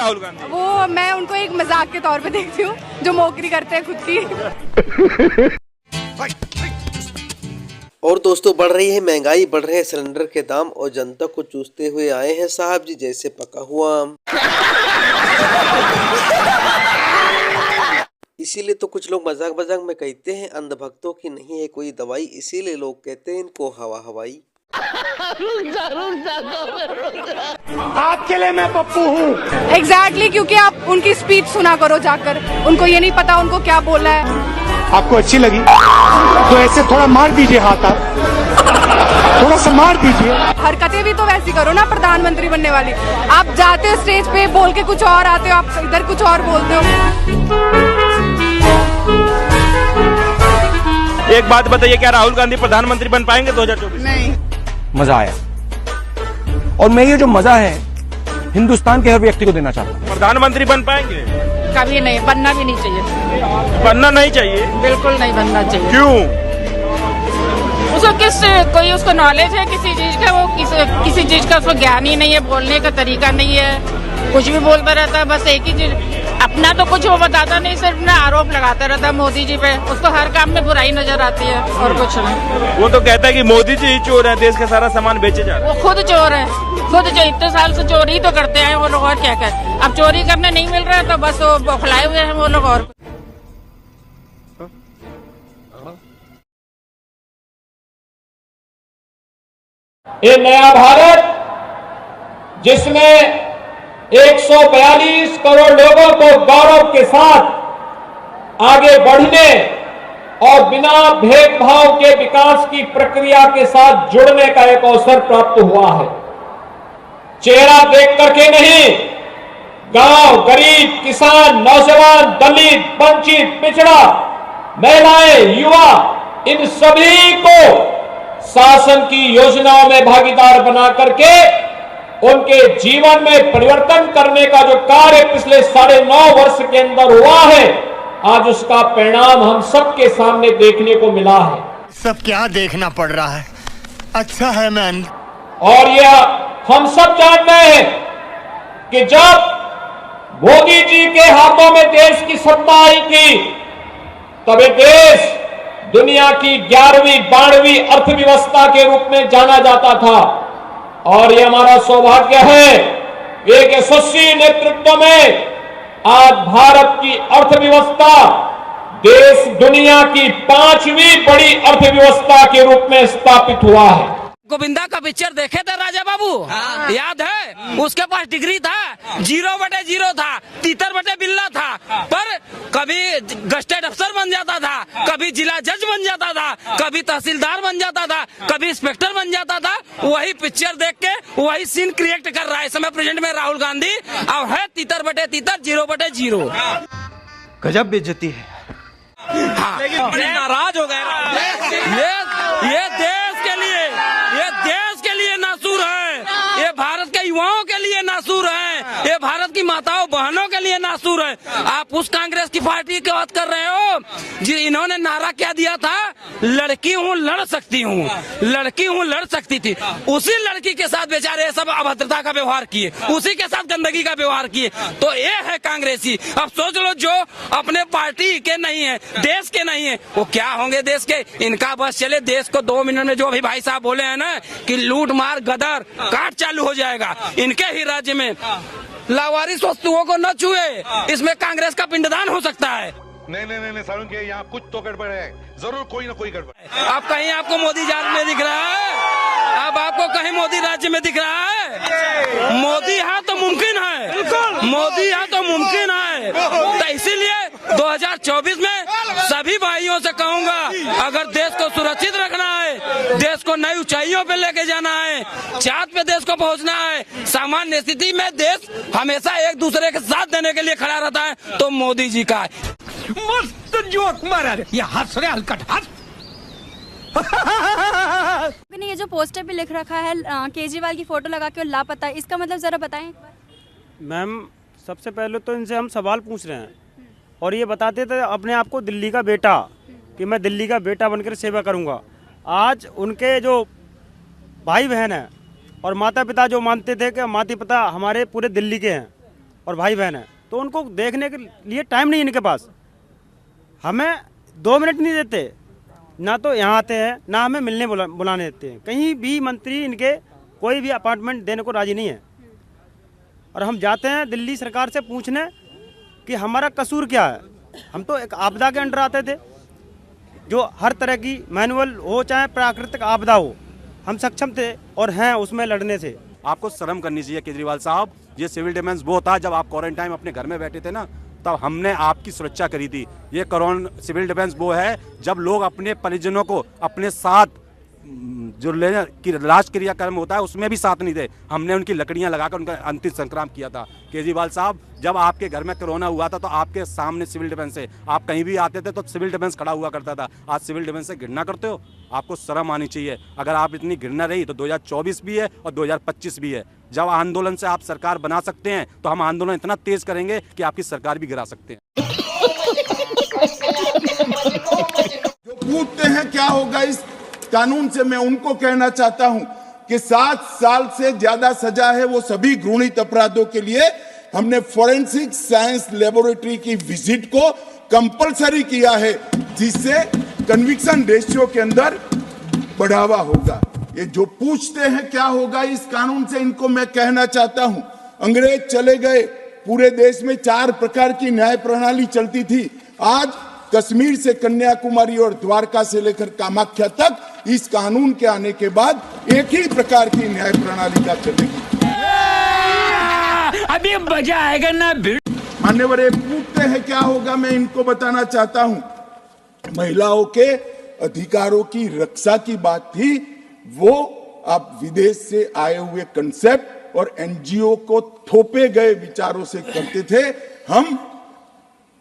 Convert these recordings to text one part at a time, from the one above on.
राहुल गांधी? वो मैं उनको एक मजाक के तौर पे देखती हूँ, जो मौकरी करते हैं खुद की। और दोस्तों, बढ़ रही है महंगाई, बढ़ रहे हैं सिलेंडर के दाम और जनता को चूसते हुए आए हैं साहब जी जैसे पका हुआ आम। इसीलिए तो कुछ लोग मजाक मजाक में कहते हैं अंधभक्तों की नहीं है कोई दवाई, इसीलिए लोग कहते हैं इनको हवा हवाई। आपके लिए मैं पप्पू हूँ। एग्जैक्टली, क्योंकि आप उनकी स्पीच सुना करो जाकर, उनको ये नहीं पता उनको क्या बोला है। आपको अच्छी लगी तो ऐसे थोड़ा मार दीजिए हाथ, आप थोड़ा सा मार दीजिए। हरकतें भी तो वैसी करो ना प्रधानमंत्री बनने वाली। आप जाते हो स्टेज पे बोल के कुछ और आते हो, आप इधर कुछ और बोलते हो। एक बात बताइए, क्या राहुल गांधी प्रधानमंत्री बन पाएंगे 2024? नहीं। मजा आया, और मैं ये जो मजा है हिंदुस्तान के हर व्यक्ति को देना चाहता हूँ। प्रधानमंत्री बन पाएंगे? कभी नहीं, बनना भी नहीं चाहिए। बनना नहीं चाहिए? बिल्कुल नहीं बनना चाहिए। क्यों? उसको कोई उसको नॉलेज है किसी चीज का, वो किसी चीज का उसको ज्ञान ही नहीं है, बोलने का तरीका नहीं है, कुछ भी बोलता रहता है। बस एक ही चीज, अपना तो कुछ वो बताता नहीं, सिर्फ ना आरोप लगाता रहता है मोदी जी पे। उसको हर काम में बुराई नजर आती है और कुछ नहीं। वो तो कहता है कि मोदी जी ही चोर है, देश का सारा सामान बेचे जा रहे हैं। वो खुद चोर है, खुद जो इतने साल से चोरी तो करते हैं वो लोग, और क्या करें। अब चोरी करने नहीं मिल रहा है तो बस वो बौखलाए हुए हैं वो लोग। और ये नया भारत जिसमें 142 करोड़ लोगों को गौरव के साथ आगे बढ़ने और बिना भेदभाव के विकास की प्रक्रिया के साथ जुड़ने का एक अवसर प्राप्त हुआ है। चेहरा देख करके नहीं, गांव, गरीब, किसान, नौजवान, दलित, वंचित, पिछड़ा, महिलाएं, युवा, इन सभी को शासन की योजनाओं में भागीदार बना करके उनके जीवन में परिवर्तन करने का जो कार्य पिछले 9.5 वर्ष के अंदर हुआ है, आज उसका परिणाम हम सबके सामने देखने को मिला है। सब क्या देखना पड़ रहा है, अच्छा है मैं। और यह हम सब जानते हैं कि जब मोदी जी के हाथों में देश की सत्ता आई थी, तब ये देश दुनिया की 11वीं 12वीं अर्थव्यवस्था के रूप में जाना जाता था। और ये हमारा सौभाग्य है, एक यशस्वी नेतृत्व में आज भारत की अर्थव्यवस्था देश दुनिया की 5वीं बड़ी अर्थव्यवस्था के रूप में स्थापित हुआ है। गोविंदा का पिक्चर देखे थे राजा बाबू? याद है? उसके पास डिग्री था, 0/0 था, तीतर बटे बिल्ला था, पर कभी गस्टेड अफसर बन जाता था, कभी जिला जज बन जाता था, कभी तहसीलदार बन जाता था, कभी इंस्पेक्टर बन जाता था। वही पिक्चर देख के वही सीन क्रिएट कर रहा है इस समय प्रेजेंट में राहुल गांधी, और है तीतर बटे तीतर, 0/0। गजब बेइज्जती है। हाँ, नाराज हो गए। ये देश के लिए नासूर है, ये भारत के युवाओं के लिए नासूर है, ये भारत की माताओं बहनों के लिए नासूर है। आप उस कांग्रेस की पार्टी की बात कर रहे हो जी, इन्होंने नारा क्या दिया था? लड़की हूँ लड़ सकती हूँ, लड़की हूँ लड़ सकती थी। उसी लड़की के साथ बेचारे सब अभद्रता का व्यवहार किए, उसी के साथ गंदगी का व्यवहार किए। तो ये है कांग्रेसी। अब सोच लो, जो अपने पार्टी के नहीं है, देश के नहीं है, वो क्या होंगे देश के? इनका बस चले देश को 2 मिनट में, जो अभी भाई साहब बोले हैं ना कि लूट मार गदर काट चालू हो जाएगा, इनके ही राज्य में लावारिस वस्तुओं को न छुए, इसमें कांग्रेस का पिंडदान हो सकता है। नहीं सारुण के यहाँ कुछ तो गड़बड़ है, जरूर कोई ना कोई गड़बड़ है। अब कहीं आपको मोदी राज्य में दिख रहा है? अब आपको कहीं मोदी राज्य में दिख रहा है? मोदी है तो मुमकिन है, मोदी है तो मुमकिन है। तो इसीलिए 2024 में सभी भाइयों से कहूंगा, अगर देश को सुरक्षित रखना है, देश को नई ऊंचाइयों पे लेके जाना है, चांद पे देश को पहुंचना है, सामान्य स्थिति में देश हमेशा एक दूसरे के साथ देने के लिए खड़ा रहता है, तो मोदी जी का है। मस्त जोक मारा रे, ये हंस रहे हलकट हंस। ये जो पोस्टर पे लिख रखा है केजरीवाल की फोटो लगा के लापता, इसका मतलब जरा बताएं एक बार। मैम, सबसे पहले तो इनसे हम सवाल पूछ रहे हैं और ये बताते थे अपने आप को दिल्ली का बेटा, कि मैं दिल्ली का बेटा बनकर सेवा करूंगा। आज उनके जो भाई बहन हैं और माता पिता जो मानते थे कि माता पिता हमारे पूरे दिल्ली के हैं, और भाई बहन हैं, तो उनको देखने के लिए टाइम नहीं है इनके पास। हमें 2 मिनट नहीं देते, ना तो यहाँ आते हैं ना हमें मिलने बुलाने देते हैं। कहीं भी मंत्री इनके कोई भी अपार्टमेंट देने को राजी नहीं है। और हम जाते हैं दिल्ली सरकार से पूछने कि हमारा कसूर क्या है। हम तो एक आपदा के अंडर आते थे, जो हर तरह की मैनुअल हो चाहे प्राकृतिक आपदा हो, हम सक्षम थे और हैं उसमें लड़ने से। आपको शर्म करनी चाहिए केजरीवाल साहब। ये सिविल डिफेंस वो था जब आप क्वारंटाइन अपने घर में बैठे थे ना, तब हमने आपकी सुरक्षा करी थी। ये सिविल डिफेंस वो है जब लोग अपने परिजनों को अपने साथ जो लेने की लाश क्रियाक्रम होता है उसमें भी साथ नहीं थे। हमने उनकी लकड़ियां लगाकर उनका अंतिम संक्राम किया था। केजरीवाल साहब, जब आपके घर में कोरोना हुआ था तो आपके सामने सिविल डिफेंस है, आप कहीं भी आते थे तो सिविल डिफेंस खड़ा हुआ करता था। आज सिविल डिफेंस से घृणा करते हो, आपको शर्म आनी चाहिए। अगर आप इतनी घृणा रही तो 2024 भी है और 2025 भी है। जब आंदोलन से आप सरकार बना सकते हैं तो हम आंदोलन इतना तेज करेंगे कि आपकी सरकार भी गिरा सकते हैं। जो पूछते हैं क्या होगा इस कानून से, मैं उनको कहना चाहता हूं कि 7 साल से ज्यादा सजा है वो सभी घृणित अपराधों के लिए। हमने फोरेंसिक साइंस लेबोरेटरी की विजिट को कंपलसरी किया है, जिससे कन्विक्शन रेशियो के अंदर बढ़ावा होगा। ये जो पूछते हैं क्या होगा इस कानून से, इनको मैं कहना चाहता हूं, अंग्रेज चले गए, पूरे देश में 4 प्रकार की न्याय प्रणाली चलती थी। आज कश्मीर से कन्याकुमारी और द्वारका से लेकर कामाख्या तक इस कानून के आने के बाद एक ही प्रकार की न्याय प्रणाली का चलेगी। अभी मजा आएगा ना। मान्यवर, ये पूछते हैं क्या होगा, मैं इनको बताना चाहता हूं, महिलाओं के अधिकारों की रक्षा की बात थी, वो आप विदेश से आए हुए कंसेप्ट और एनजीओ को थोपे गए विचारों से करते थे। हम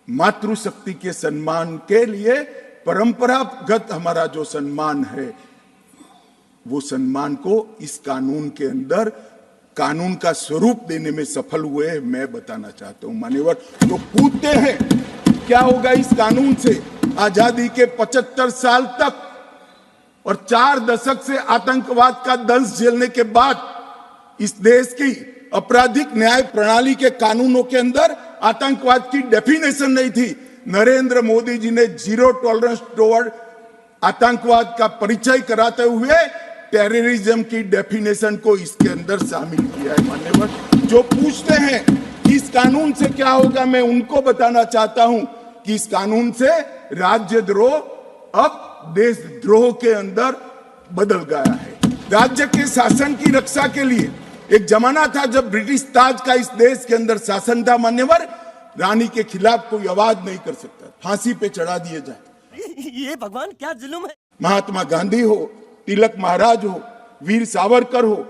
मातृशक्ति के सम्मान के लिए परंपरागत हमारा जो सम्मान है, वो सम्मान को इस कानून के अंदर कानून का स्वरूप देने में सफल हुए हैं, मैं बताना चाहता हूं। मान्यवर, जो पूछते हैं क्या होगा इस कानून से, आजादी के 75 साल तक और 4 दशक से आतंकवाद का दंश झेलने के बाद इस देश की आपराधिक न्याय प्रणाली के कानूनों के अंदर आतंकवाद की डेफिनेशन नहीं थी। नरेंद्र मोदी जी ने 0 टॉलरेंस टुवर्ड आतंकवाद का परिचय कराते हुए टेररिज्म की डेफिनेशन को इसके अंदर शामिल किया है। मान्यवर, जो पूछते हैं इस कानून से क्या होगा, मैं उनको बताना चाहता हूं कि इस कानून से राज्यद्रोह अब देशद्रोह के अंदर बदल गया है। राज्य के शासन की रक्षा के लिए एक जमाना था जब ब्रिटिश ताज का इस देश के अंदर शासन था। मान्यवर, रानी के खिलाफ कोई आवाज नहीं कर सकता, फांसी पे चढ़ा दिए जाए। ये भगवान क्या जुल्म है। महात्मा गांधी हो, तिलक महाराज हो, वीर सावरकर हो,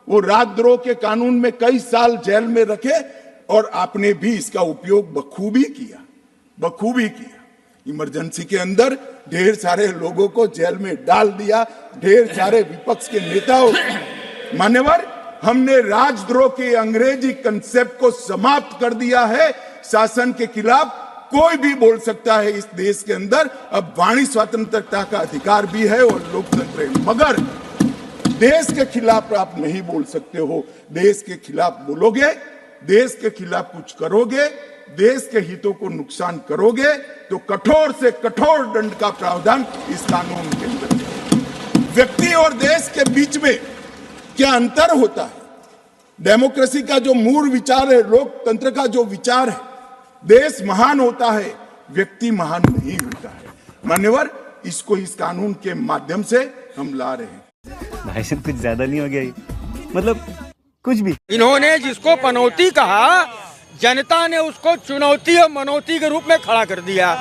वो राजद्रोह के कानून में कई साल जेल में रखे और आपने भी इसका उपयोग बखूबी किया। इमरजेंसी के अंदर ढेर सारे लोगों को जेल में डाल दिया, ढेर सारे विपक्ष के नेताओं। मान्यवर, हमने राजद्रोह के अंग्रेजी कंसेप्ट को समाप्त कर दिया है। शासन के खिलाफ कोई भी बोल सकता है इस देश के अंदर। अब वाणी स्वतंत्रता का अधिकार भी है और लोकतंत्र है, मगर देश के खिलाफ आप नहीं बोल सकते हो। देश के खिलाफ बोलोगे, देश के खिलाफ कुछ करोगे, देश के हितों को नुकसान करोगे तो कठोर से कठोर दंड का प्रावधान इस कानून के अंदर है। व्यक्ति और देश के बीच में क्या अंतर होता है? डेमोक्रेसी का जो मूल विचार है, लोकतंत्र का जो विचार है, देश महान होता है, व्यक्ति महान नहीं होता है। मान्यवर, इसको इस कानून के माध्यम से हम ला रहे हैं। भाई साहब, कुछ ज्यादा नहीं हो गया ये? मतलब कुछ भी। इन्होंने जिसको पनौती कहा, जनता ने उसको चुनौती और मनौती के रूप में खड़ा कर दिया।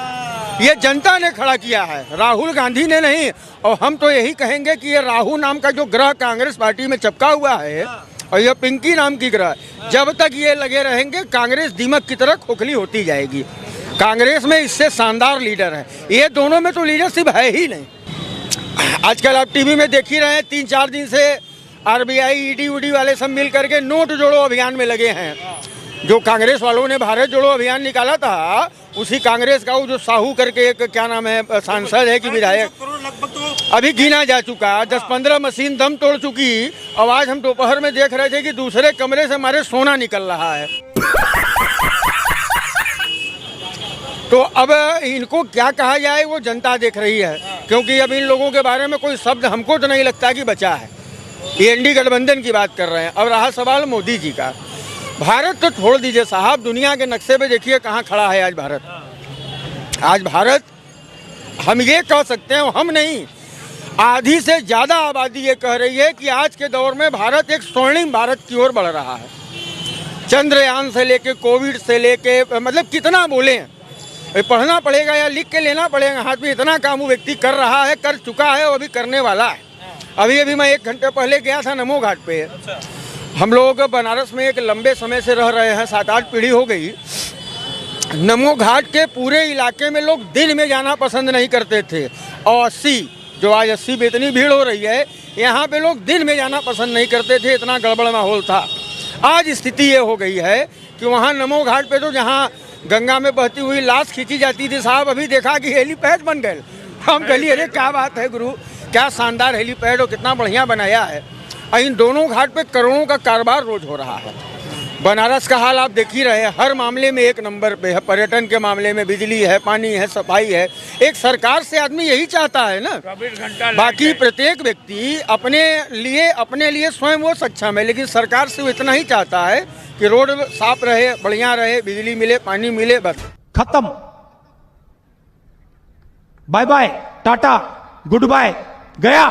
ये जनता ने खड़ा किया है, राहुल गांधी ने नहीं। और हम तो यही कहेंगे कि ये राहुल नाम का जो ग्रह कांग्रेस पार्टी में चिपका हुआ है और ये पिंकी नाम की ग्रह, जब तक ये लगे रहेंगे कांग्रेस दीमक की तरह खोखली होती जाएगी। कांग्रेस में इससे शानदार लीडर है, ये दोनों में तो लीडरशिप है ही नहीं। आजकल आप टीवी में देख ही रहे हैं, 3-4 दिन से आरबीआई, ईडी उडी वाले सब मिल करके नोट जोड़ो अभियान में लगे हैं। जो कांग्रेस वालों ने भारत जोड़ो अभियान निकाला था, उसी कांग्रेस का वो जो साहू करके एक क्या नाम है सांसद है कि विधायक, अभी गिना जा चुका, 10-15 मशीन दम तोड़ चुकी। अब आज हम दोपहर में देख रहे थे कि दूसरे कमरे से हमारे सोना निकल रहा है। तो अब इनको क्या कहा जाए वो जनता देख रही है, क्योंकि अब इन लोगों के बारे में कोई शब्द हमको तो नहीं लगता कि बचा है। ये एनडी गठबंधन की बात कर रहे हैं। अब रहा सवाल मोदी जी का, भारत तो छोड़ दीजिए साहब, दुनिया के नक्शे पे देखिए कहाँ खड़ा है आज भारत। आज भारत, हम ये कह सकते हैं, हम नहीं, आधी से ज़्यादा आबादी ये कह रही है कि आज के दौर में भारत एक स्वर्णिम भारत की ओर बढ़ रहा है। चंद्रयान से लेके, कोविड से लेके, मतलब कितना बोले, पढ़ना पड़ेगा या लिख के लेना पड़ेगा हाथ में, इतना काम वो व्यक्ति कर रहा है, कर चुका है, वो अभी करने वाला है। अभी मैं 1 घंटे पहले गया था नमो घाट पे। हम लोग बनारस में एक लंबे समय से रह रहे हैं, 7-8 पीढ़ी हो गई। नमो घाट के पूरे इलाके में लोग दिन में जाना पसंद नहीं करते थे, और 80 जो आज 80 पे इतनी भीड़ हो रही है, यहाँ पे लोग दिन में जाना पसंद नहीं करते थे, इतना गड़बड़ माहौल था। आज स्थिति ये हो गई है कि वहाँ नमो घाट पे तो जहाँ गंगा में बहती हुई लाश खींची जाती थी साहब, अभी देखा कि हेलीपैड बन गए। हम कहलिए अरे क्या बात है गुरु, क्या शानदार हेलीपैड और कितना बढ़िया बनाया है। इन दोनों घाट पे करोड़ों का कारोबार रोज हो रहा है। बनारस का हाल आप देख ही रहे हैं, हर मामले में 1 नंबर पे है। पर्यटन के मामले में बिजली है, पानी है, सफाई है। एक सरकार से आदमी यही चाहता है ना, बाकी प्रत्येक व्यक्ति अपने लिए स्वयं वो सक्षम है, लेकिन सरकार से वो इतना ही चाहता है कि रोड साफ रहे, बढ़िया रहे, बिजली मिले, पानी मिले, बस खत्म। Bye bye, tata, good bye, गया।